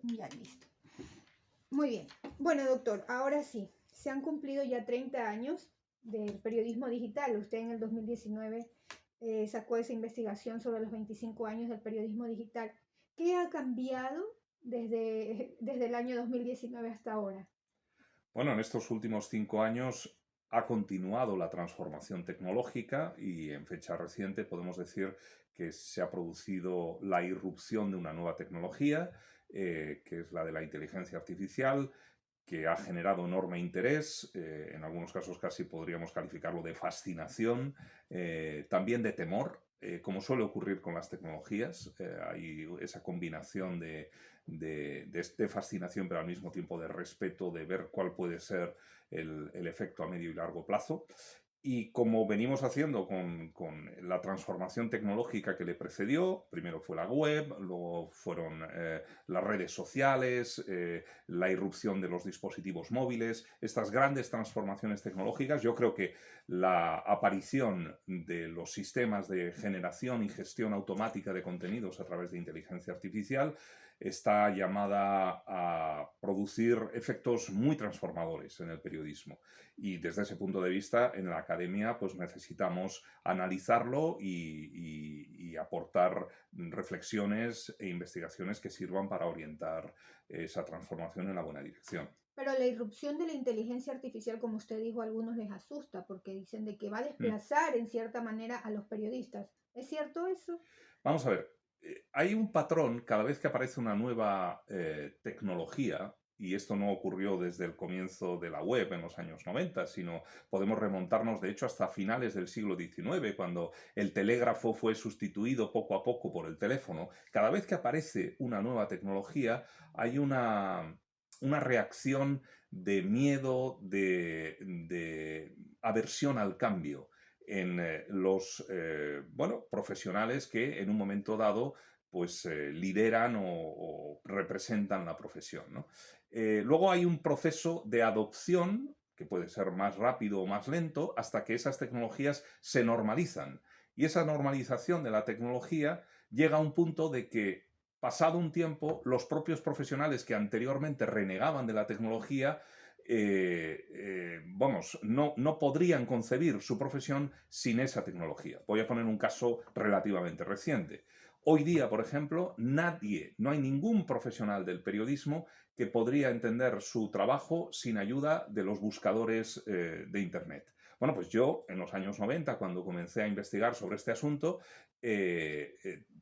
Ya listo. Muy bien. Bueno, doctor, ahora sí, se han cumplido ya 30 años del periodismo digital. Usted en el 2019 sacó esa investigación sobre los 25 años del periodismo digital. ¿Qué ha cambiado desde el año 2019 hasta ahora? Bueno, en estos últimos 5 años ha continuado la transformación tecnológica y en fecha reciente podemos decir que se ha producido la irrupción de una nueva tecnología, que es la de la inteligencia artificial, que ha generado enorme interés, en algunos casos casi podríamos calificarlo de fascinación, también de temor. Como suele ocurrir con las tecnologías, hay esa combinación de fascinación, pero al mismo tiempo de respeto, de ver cuál puede ser el efecto a medio y largo plazo. Y como venimos haciendo con la transformación tecnológica que le precedió, primero fue la web, luego fueron las redes sociales, la irrupción de los dispositivos móviles, estas grandes transformaciones tecnológicas, yo creo que la aparición de los sistemas de generación y gestión automática de contenidos a través de inteligencia artificial está llamada a producir efectos muy transformadores en el periodismo. Y desde ese punto de vista, en la academia, pues necesitamos analizarlo y aportar reflexiones e investigaciones que sirvan para orientar esa transformación en la buena dirección. Pero la irrupción de la inteligencia artificial, como usted dijo, a algunos les asusta porque dicen de que va a Mm. desplazar en cierta manera a los periodistas. ¿Es cierto eso? Vamos a ver, hay un patrón cada vez que aparece una nueva tecnología, y esto no ocurrió desde el comienzo de la web en los años 90, sino podemos remontarnos de hecho hasta finales del siglo XIX, cuando el telégrafo fue sustituido poco a poco por el teléfono. Cada vez que aparece una nueva tecnología hay una reacción de miedo, de aversión al cambio en los bueno, profesionales que en un momento dado pues lideran o representan la profesión, ¿no? Luego hay un proceso de adopción que puede ser más rápido o más lento hasta que esas tecnologías se normalizan. Y esa normalización de la tecnología llega a un punto de que, pasado un tiempo, los propios profesionales que anteriormente renegaban de la tecnología vamos, no podrían concebir su profesión sin esa tecnología. Voy a poner un caso relativamente reciente. Hoy día, por ejemplo, no hay ningún profesional del periodismo que podría entender su trabajo sin ayuda de los buscadores de Internet. Bueno, pues yo en los años 90, cuando comencé a investigar sobre este asunto,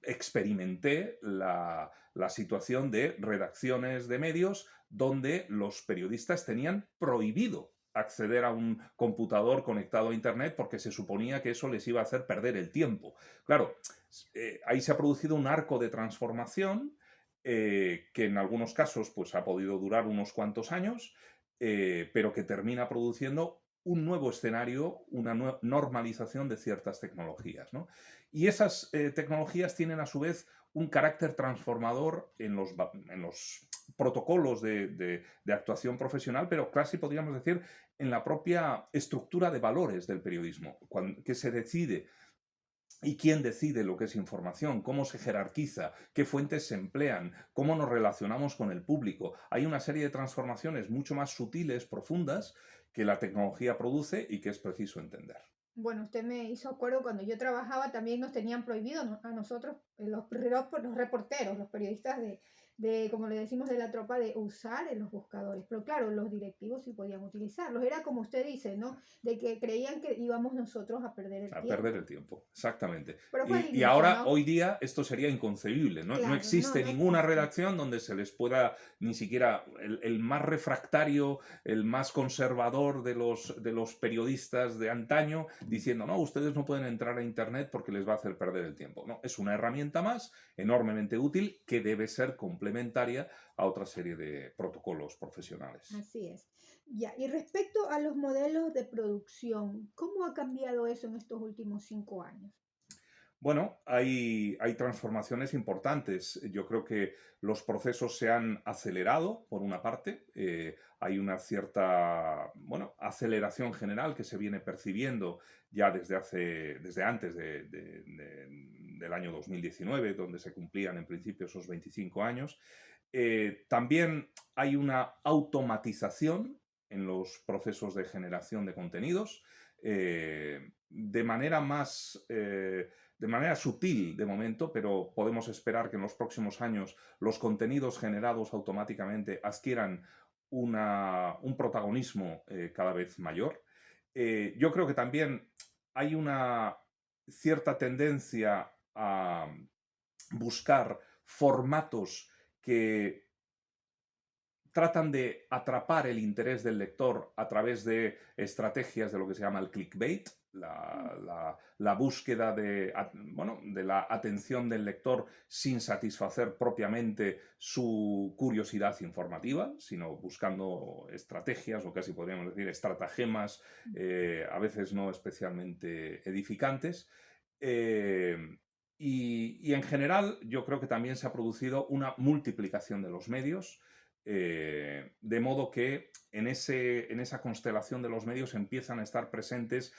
experimenté la situación de redacciones de medios donde los periodistas tenían prohibido acceder a un computador conectado a Internet porque se suponía que eso les iba a hacer perder el tiempo. Claro, ahí se ha producido un arco de transformación que en algunos casos pues, ha podido durar unos cuantos años, pero que termina produciendo un nuevo escenario, una normalización de ciertas tecnologías, ¿no? Y esas tecnologías tienen a su vez un carácter transformador en los protocolos de actuación profesional, pero casi podríamos decir en la propia estructura de valores del periodismo, que se decide y quién decide lo que es información, cómo se jerarquiza, qué fuentes se emplean, cómo nos relacionamos con el público. Hay una serie de transformaciones mucho más sutiles, profundas, que la tecnología produce y que es preciso entender. Bueno, usted me hizo acuerdo cuando yo trabajaba, también nos tenían prohibido a nosotros, los reporteros, los periodistas como le decimos, de la tropa, de usar en los buscadores. Pero claro, los directivos sí podían utilizarlos. Era como usted dice, ¿no? De que creían que íbamos nosotros a perder el A perder tiempo. el tiempo, exactamente. Pero fue al Y inicio, ahora, ¿no? hoy día, esto sería inconcebible. No Claro, no, existe no ninguna existe. redacción donde se les pueda, ni siquiera el más refractario, el más conservador de los periodistas de antaño, diciendo, no, ustedes no pueden entrar a Internet porque les va a hacer perder el tiempo. No, es una herramienta más enormemente útil que debe ser complementaria a otra serie de protocolos profesionales. Así es. Ya, y respecto a los modelos de producción, ¿cómo ha cambiado eso en estos últimos 5 años? Bueno, hay transformaciones importantes. Yo creo que los procesos se han acelerado, por una parte. Hay una cierta, bueno, aceleración general que se viene percibiendo ya desde antes del año 2019, donde se cumplían en principio esos 25 años. También hay una automatización en los procesos de generación de contenidos de manera de manera sutil de momento, pero podemos esperar que en los próximos años los contenidos generados automáticamente adquieran un protagonismo cada vez mayor. Yo creo que también hay una cierta tendencia a buscar formatos que tratan de atrapar el interés del lector a través de estrategias de lo que se llama el clickbait, la búsqueda bueno, de la atención del lector sin satisfacer propiamente su curiosidad informativa, sino buscando estrategias, o casi podríamos decir estratagemas, a veces no especialmente edificantes. Eh, y en general yo creo que también se ha producido una multiplicación de los medios, de modo que en esa constelación de los medios empiezan a estar presentes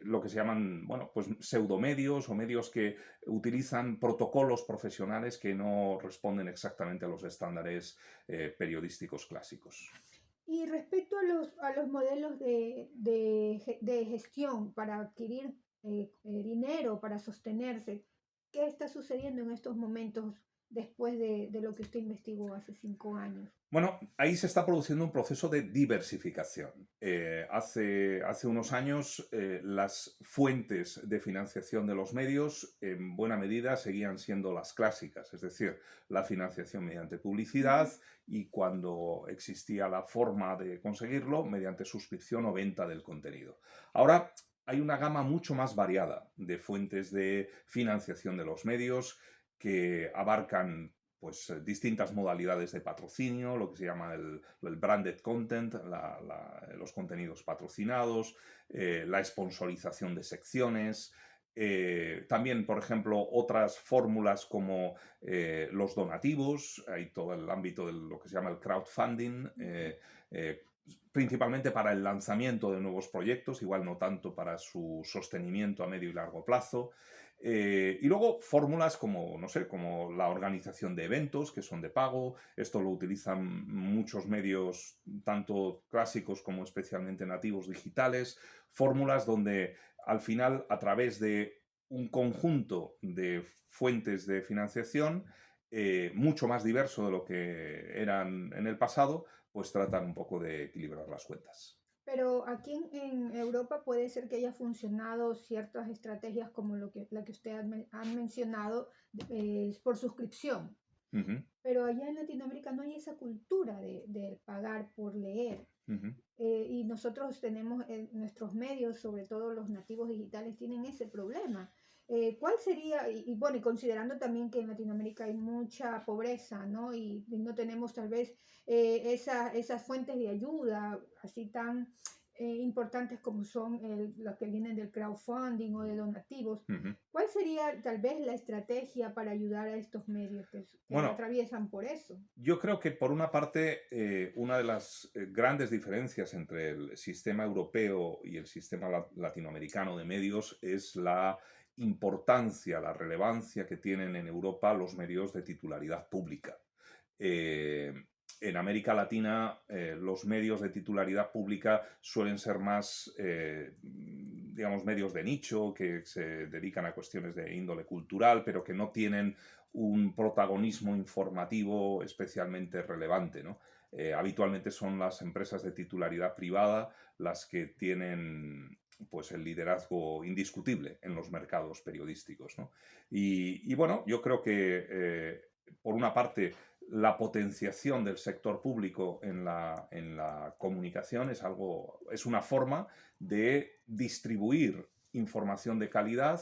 lo que se llaman, bueno, pues pseudomedios o medios que utilizan protocolos profesionales que no responden exactamente a los estándares periodísticos clásicos. Y respecto a los modelos de gestión para adquirir dinero, para sostenerse, ¿qué está sucediendo en estos momentos después de lo que usted investigó hace 5 años? Bueno, ahí se está produciendo un proceso de diversificación. Hace unos años las fuentes de financiación de los medios en buena medida seguían siendo las clásicas, es decir, la financiación mediante publicidad y cuando existía la forma de conseguirlo mediante suscripción o venta del contenido. Ahora hay una gama mucho más variada de fuentes de financiación de los medios que abarcan pues distintas modalidades de patrocinio, lo que se llama el branded content, los contenidos patrocinados, la sponsorización de secciones, también, por ejemplo, otras fórmulas como los donativos, hay todo el ámbito de lo que se llama el crowdfunding, principalmente para el lanzamiento de nuevos proyectos, igual no tanto para su sostenimiento a medio y largo plazo. Y luego fórmulas como, no sé, como la organización de eventos que son de pago. Esto lo utilizan muchos medios, tanto clásicos como especialmente nativos digitales. Fórmulas donde al final, a través de un conjunto de fuentes de financiación, mucho más diverso de lo que eran en el pasado, pues tratan un poco de equilibrar las cuentas. Pero aquí en Europa puede ser que haya funcionado ciertas estrategias como la que usted ha mencionado por suscripción. Ujú, Pero allá en Latinoamérica no hay esa cultura de pagar por leer. ujú. Y nosotros tenemos nuestros medios, sobre todo los nativos digitales, tienen ese problema. ¿Cuál sería, y bueno, y considerando también que en Latinoamérica hay mucha pobreza, ¿no? Y no tenemos tal vez esas fuentes de ayuda así tan importantes como son los que vienen del crowdfunding o de donativos? Ujú. ¿Cuál sería tal vez la estrategia para ayudar a estos medios que Bueno, atraviesan por eso? yo creo que por una parte, una de las grandes diferencias entre el sistema europeo y el sistema latinoamericano de medios es la importancia, la relevancia que tienen en Europa los medios de titularidad pública. Eh, en América Latina, los medios de titularidad pública suelen ser más, digamos, medios de nicho, que se dedican a cuestiones de índole cultural, pero que no tienen un protagonismo informativo especialmente relevante, ¿no? Habitualmente son las empresas de titularidad privada las que tienen pues el liderazgo indiscutible en los mercados periodísticos, ¿no? Y bueno, yo creo que por una parte la potenciación del sector público en la comunicación es una forma de distribuir información de calidad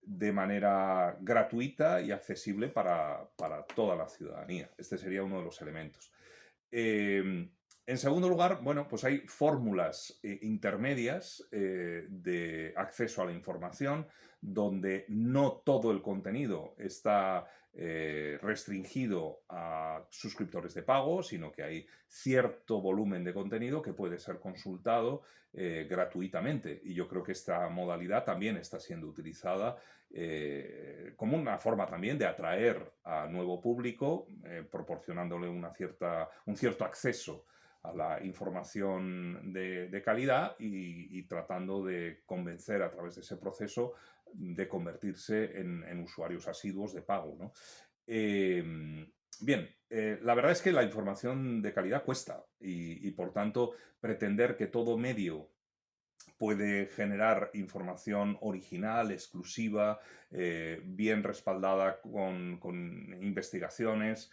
de manera gratuita y accesible para toda la ciudadanía. Este sería uno de los elementos. En segundo lugar, bueno, pues hay fórmulas intermedias de acceso a la información donde no todo el contenido está restringido a suscriptores de pago, sino que hay cierto volumen de contenido que puede ser consultado gratuitamente. Y yo creo que esta modalidad también está siendo utilizada como una forma también de atraer a nuevo público, proporcionándole un cierto acceso a la información de calidad y tratando de convencer a través de ese proceso de convertirse en usuarios asiduos de pago, ¿no? Bien, la verdad es que la información de calidad cuesta y por tanto pretender que todo medio puede generar información original, exclusiva, bien respaldada con investigaciones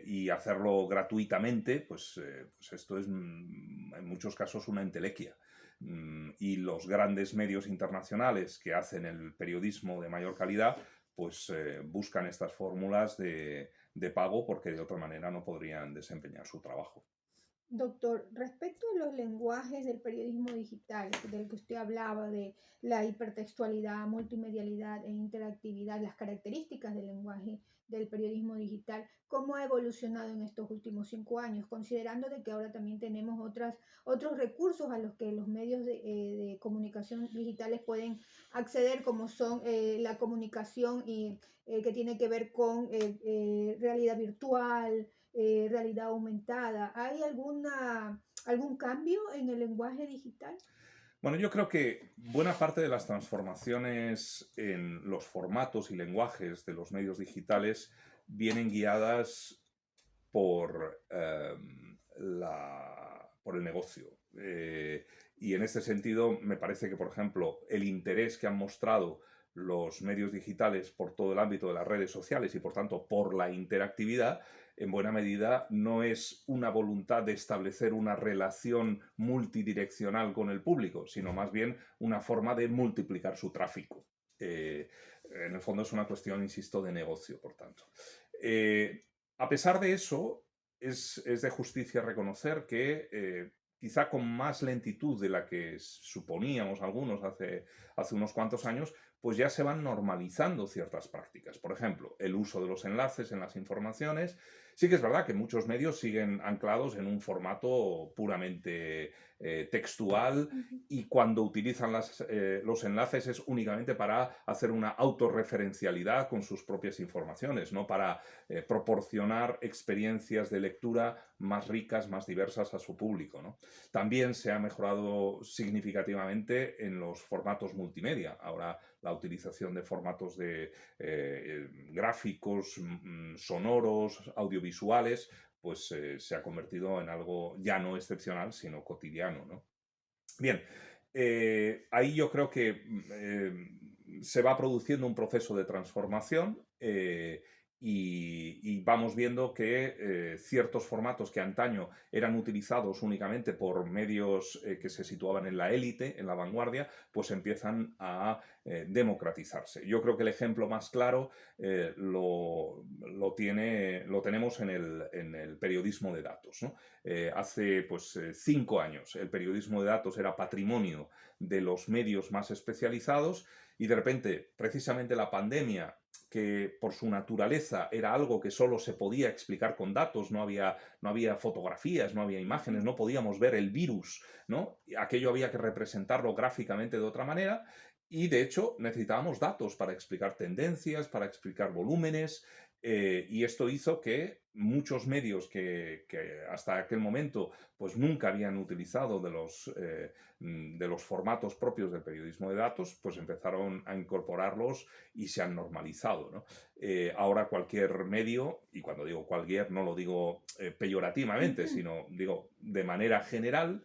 y hacerlo gratuitamente, pues esto es en muchos casos una entelequia. Y los grandes medios internacionales que hacen el periodismo de mayor calidad, pues buscan estas fórmulas de pago porque de otra manera no podrían desempeñar su trabajo. Doctor, respecto a los lenguajes del periodismo digital, del que usted hablaba, de la hipertextualidad, multimedialidad e interactividad, las características del lenguaje del periodismo digital, ¿cómo ha evolucionado en estos últimos 5 años? Considerando de que ahora también tenemos otros recursos a los que los medios de comunicación digitales pueden acceder, como son la comunicación que tiene que ver con realidad virtual, realidad aumentada. ¿Hay algún cambio en el lenguaje digital? Bueno, yo creo que buena parte de las transformaciones en los formatos y lenguajes de los medios digitales vienen guiadas por, por el negocio. Y en este sentido, me parece que, por ejemplo, el interés que han mostrado los medios digitales por todo el ámbito de las redes sociales y, por tanto, por la interactividad, en buena medida no es una voluntad de establecer una relación multidireccional con el público, sino más bien una forma de multiplicar su tráfico. En el fondo es una cuestión, insisto, de negocio, por tanto. A pesar de eso, es de justicia reconocer que quizá con más lentitud de la que suponíamos algunos hace unos cuantos años, pues ya se van normalizando ciertas prácticas. Por ejemplo, el uso de los enlaces en las informaciones. Sí que es verdad que muchos medios siguen anclados en un formato puramente textual Ujú. y cuando utilizan los enlaces es únicamente para hacer una autorreferencialidad con sus propias informaciones, no para proporcionar experiencias de lectura más ricas, más diversas a su público, ¿no? También se ha mejorado significativamente en los formatos multimedia. Ahora la utilización de formatos de gráficos, sonoros, audiovisuales, pues se ha convertido en algo ya no excepcional, sino cotidiano, ¿no? Bien, ahí yo creo que se va produciendo un proceso de transformación y vamos viendo que ciertos formatos que antaño eran utilizados únicamente por medios que se situaban en la élite, en la vanguardia, pues empiezan a democratizarse. Yo creo que el ejemplo más claro lo tenemos en el periodismo de datos, ¿no? Hace pues 5 años el periodismo de datos era patrimonio de los medios más especializados y de repente precisamente la pandemia, que por su naturaleza era algo que solo se podía explicar con datos, no había fotografías, no había imágenes, no podíamos ver el virus, ¿no? Aquello había que representarlo gráficamente de otra manera y de hecho necesitábamos datos para explicar tendencias, para explicar volúmenes, y esto hizo que muchos medios que hasta aquel momento pues nunca habían utilizado de los formatos propios del periodismo de datos, pues empezaron a incorporarlos y se han normalizado, ¿no? Ahora cualquier medio, y cuando digo cualquier no lo digo peyorativamente, Ujú. sino digo de manera general,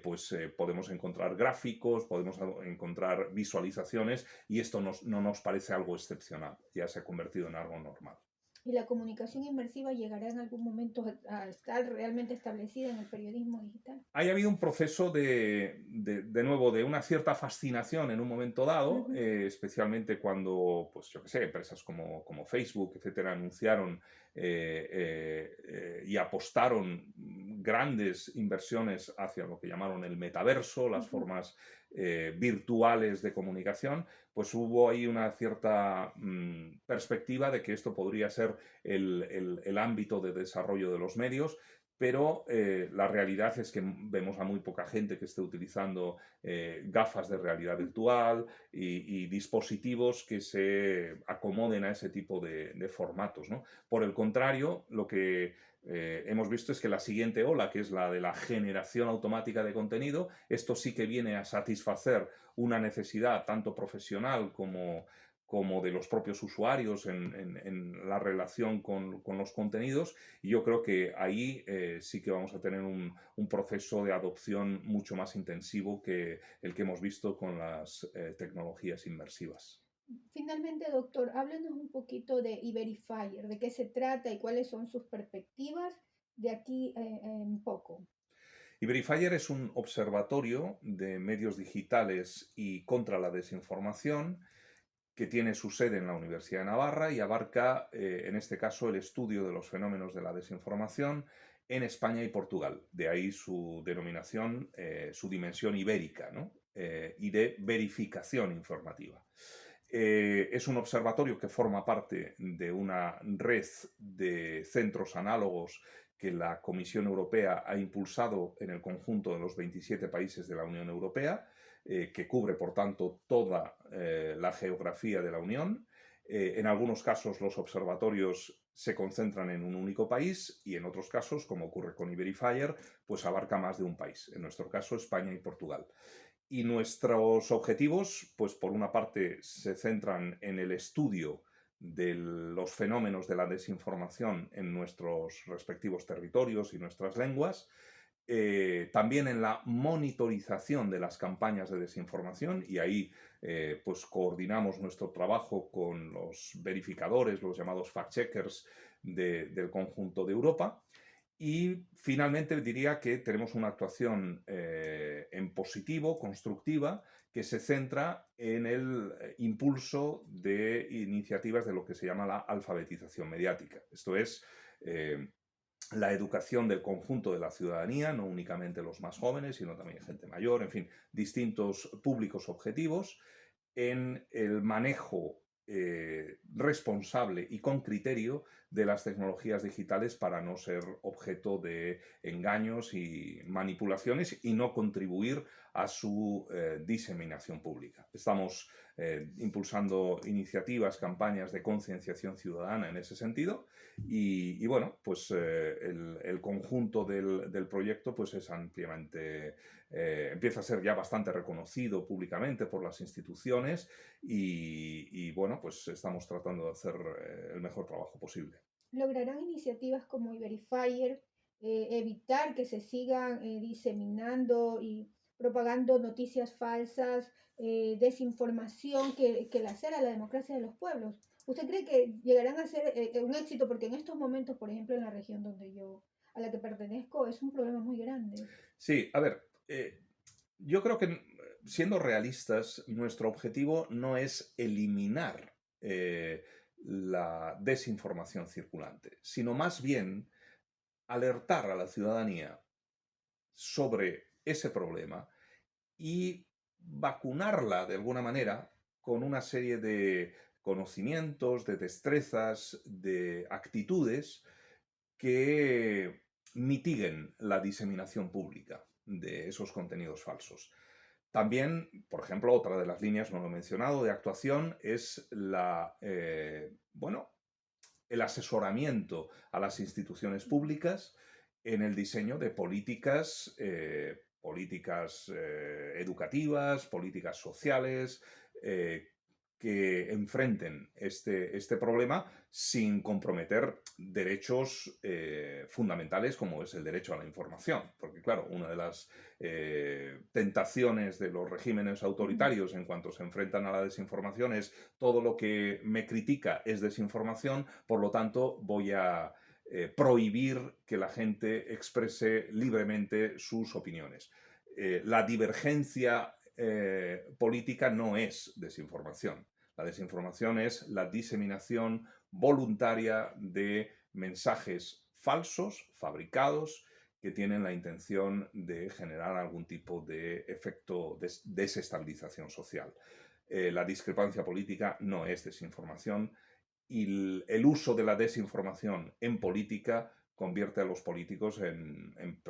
pues podemos encontrar gráficos, podemos encontrar visualizaciones y esto no nos parece algo excepcional, ya se ha convertido en algo normal. ¿Y la comunicación inmersiva llegará en algún momento a estar realmente establecida en el periodismo digital? Ha habido un proceso de nuevo, de una cierta fascinación en un momento dado, Ujú. especialmente cuando, pues yo qué sé, empresas como Facebook, etcétera, anunciaron y apostaron grandes inversiones hacia lo que llamaron el metaverso, las Ujú. formas virtuales de comunicación, pues hubo ahí una cierta perspectiva de que esto podría ser el ámbito de desarrollo de los medios, pero la realidad es que vemos a muy poca gente que esté utilizando gafas de realidad virtual y dispositivos que se acomoden a ese tipo de formatos, ¿no? Por el contrario, lo que hemos visto es que la siguiente ola, que es la de la generación automática de contenido, esto sí que viene a satisfacer una necesidad tanto profesional como de los propios usuarios en la relación con los contenidos, y yo creo que ahí sí que vamos a tener un proceso de adopción mucho más intensivo que el que hemos visto con las tecnologías inmersivas. Finalmente, doctor, háblenos un poquito de Iberifier, de qué se trata y cuáles son sus perspectivas de aquí en poco. Y Verifier es un observatorio de medios digitales y contra la desinformación que tiene su sede en la Universidad de Navarra y abarca, en este caso, el estudio de los fenómenos de la desinformación en España y Portugal. De ahí su denominación, su dimensión ibérica, ¿no? Y de verificación informativa. Es un observatorio que forma parte de una red de centros análogos que la Comisión Europea ha impulsado en el conjunto de los 27 países de la Unión Europea, que cubre, por tanto, toda la geografía de la Unión. En algunos casos los observatorios se concentran en un único país y en otros casos, como ocurre con Iberifier, pues abarca más de un país. En nuestro caso, España y Portugal. Y nuestros objetivos, pues por una parte, se centran en el estudio de los fenómenos de la desinformación en nuestros respectivos territorios y nuestras lenguas, también en la monitorización de las campañas de desinformación, y ahí pues coordinamos nuestro trabajo con los verificadores, los llamados fact-checkers del conjunto de Europa. Y finalmente diría que tenemos una actuación en positivo, constructiva, que se centra en el impulso de iniciativas de lo que se llama la alfabetización mediática. Esto es la educación del conjunto de la ciudadanía, no únicamente los más jóvenes, sino también gente mayor, en fin, distintos públicos objetivos, en el manejo responsable y con criterio de las tecnologías digitales para no ser objeto de engaños y manipulaciones y no contribuir a su diseminación pública. Estamos impulsando iniciativas, campañas de concienciación ciudadana en ese sentido y bueno, pues el conjunto del proyecto pues es ampliamente empieza a ser ya bastante reconocido públicamente por las instituciones y bueno, pues estamos tratando de hacer el mejor trabajo posible. ¿Lograrán iniciativas como Iberifier evitar que se sigan diseminando y propagando noticias falsas, desinformación que lacera la democracia de los pueblos? ¿Usted cree que llegarán a ser un éxito? Porque en estos momentos, por ejemplo, en la región a la que pertenezco, es un problema muy grande. Sí, a ver, yo creo que siendo realistas, nuestro objetivo no es eliminar la desinformación circulante, sino más bien alertar a la ciudadanía sobre ese problema y vacunarla de alguna manera con una serie de conocimientos, de destrezas, de actitudes que mitiguen la diseminación pública de esos contenidos falsos. También, por ejemplo, otra de las líneas, no lo he mencionado, de actuación es bueno, el asesoramiento a las instituciones públicas en el diseño de políticas, educativas, políticas sociales, que enfrenten este problema sin comprometer derechos fundamentales como es el derecho a la información. Porque claro, una de las tentaciones de los regímenes autoritarios en cuanto se enfrentan a la desinformación es todo lo que me critica es desinformación, por lo tanto voy a prohibir que la gente exprese libremente sus opiniones. La divergencia política no es desinformación. La desinformación es la diseminación voluntaria de mensajes falsos, fabricados, que tienen la intención de generar algún tipo de efecto de desestabilización social. La discrepancia política no es desinformación y el uso de la desinformación en política convierte a los políticos en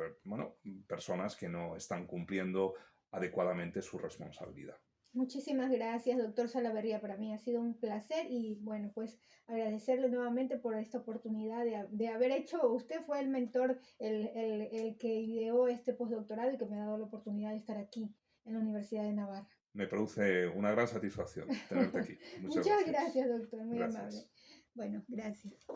personas que no están cumpliendo adecuadamente su responsabilidad. Muchísimas gracias, doctor Salaverría. Para mí ha sido un placer y bueno, pues agradecerle nuevamente por esta oportunidad de haber hecho, usted fue el mentor, el que ideó este postdoctorado y que me ha dado la oportunidad de estar aquí en la Universidad de Navarra. Me produce una gran satisfacción tenerte aquí. Muchas Muchas gracias. gracias, doctor, muy amable. Gracias. Bueno, gracias.